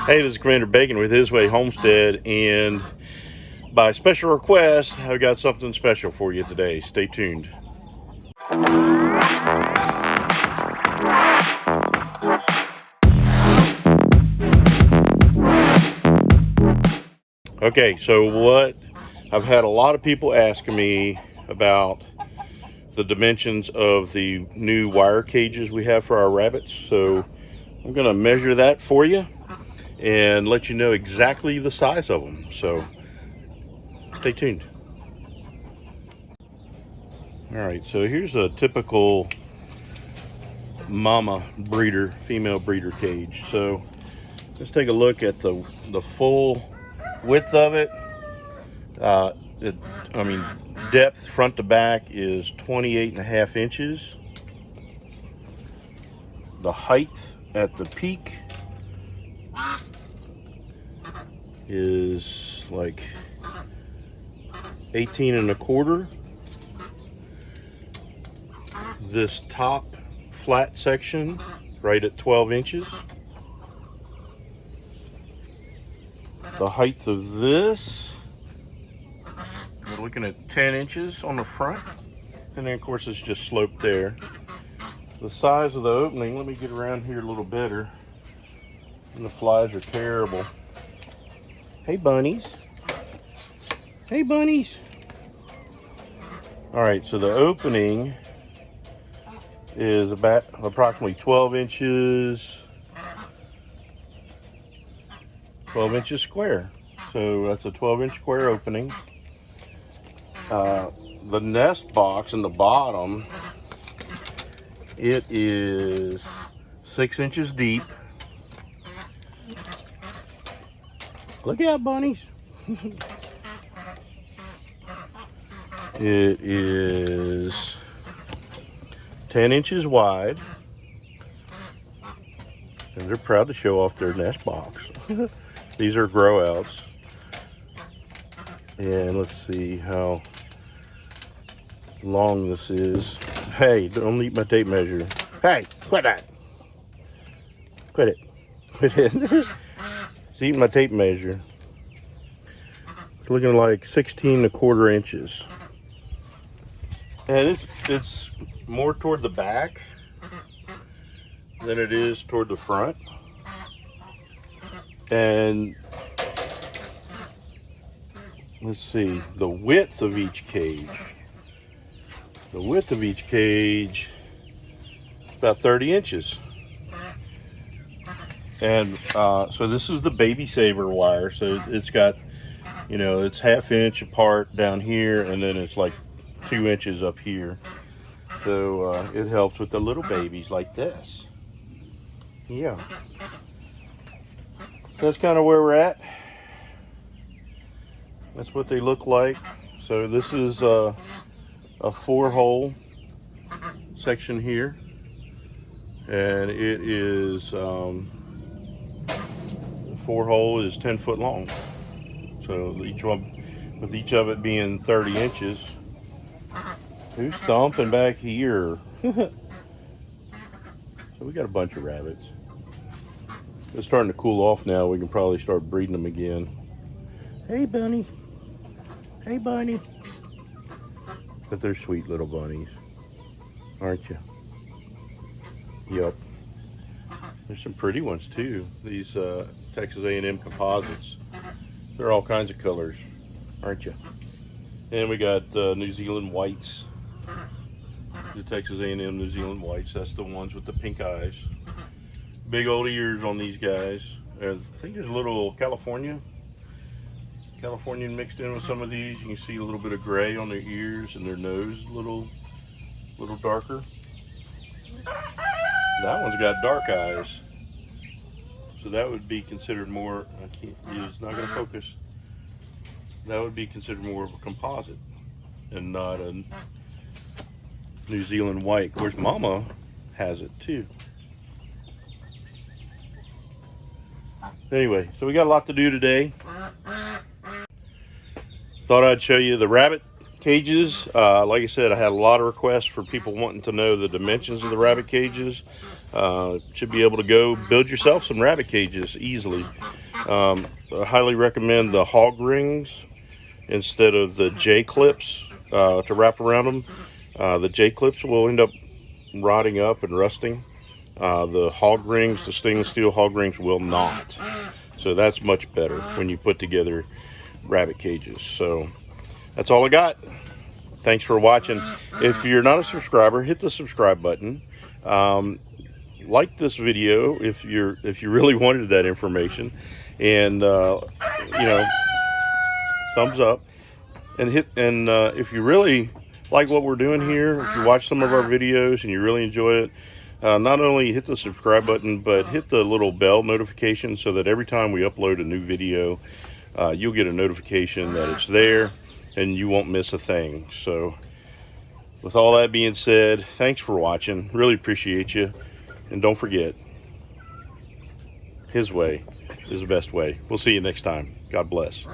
Hey, this is Commander Bacon with His Way Homestead, and by special request, I've got something special for you today. Stay tuned. Okay, so I've had a lot of people asking me about the dimensions of the new wire cages we have for our rabbits. So I'm going to measure that for you and let you know exactly the size of them. So stay tuned. All right, so here's a typical mama breeder, female breeder cage. So let's take a look at the full width of it. Depth front to back is 28.5 inches. The height at the peak is like 18.25. This top flat section right at 12 inches. The height of this, we're looking at 10 inches on the front, and then of course it's just sloped there. The size of the opening, let me get around here a little better, and the flies are terrible. Hey bunnies. Hey bunnies. All right, so the opening is about approximately 12 inches square. So that's a 12-inch square opening. The nest box in the bottom, it is 6 inches deep. Look out, bunnies. It is 10 inches wide, and they're proud to show off their nest box. These are grow outs. And let's see how long this is. Hey, don't eat my tape measure. Hey, quit that. Quit it. Quit it. It's eating my tape measure. It's looking like 16.25 inches. And it's more toward the back than it is toward the front. And let's see, the width of each cage. The width of each cage is about 30 inches. And so this is the baby saver wire. So it's got, it's 1/2 inch apart down here, and then it's like 2 inches up here. So it helps with the little babies like this. Yeah. So that's kind of where we're at. That's what they look like. So this is a 4-hole section here, and it is 4-hole is 10 foot long. So each one, with each of it being 30 inches. Who's stomping back here? So we got a bunch of rabbits. It's starting to cool off now. We can probably start breeding them again. Hey bunny. Hey bunny. But they're sweet little bunnies, aren't you? Yep. There's some pretty ones too. These Texas A&M composites. They're all kinds of colors, aren't you? And we got New Zealand whites. The Texas A&M New Zealand whites. That's the ones with the pink eyes. Big old ears on these guys. I think there's a little Californian mixed in with some of these. You can see a little bit of gray on their ears, and their nose a little darker. That one's got dark eyes, so that would be considered more, it's not going to focus. That would be considered more of a composite and not a New Zealand white. Of course, Mama has it too. Anyway, so we got a lot to do today. Thought I'd show you the rabbit cages. Like I said, I had a lot of requests for people wanting to know the dimensions of the rabbit cages. Should be able to go build yourself some rabbit cages easily. I highly recommend the hog rings instead of the J clips to wrap around them. The J clips will end up rotting up and rusting. The hog rings, the stainless steel hog rings, will not. So that's much better when you put together rabbit cages. So that's all I got. Thanks for watching. If you're not a subscriber, hit the subscribe button. Like this video if you really wanted that information, and thumbs up, and if you really like what we're doing here, if you watch some of our videos and you really enjoy it, not only hit the subscribe button, but hit the little bell notification so that every time we upload a new video, you'll get a notification that it's there and you won't miss a thing. So with all that being said, thanks for watching. Really appreciate you. And don't forget, His way is the best way. We'll see you next time. God bless.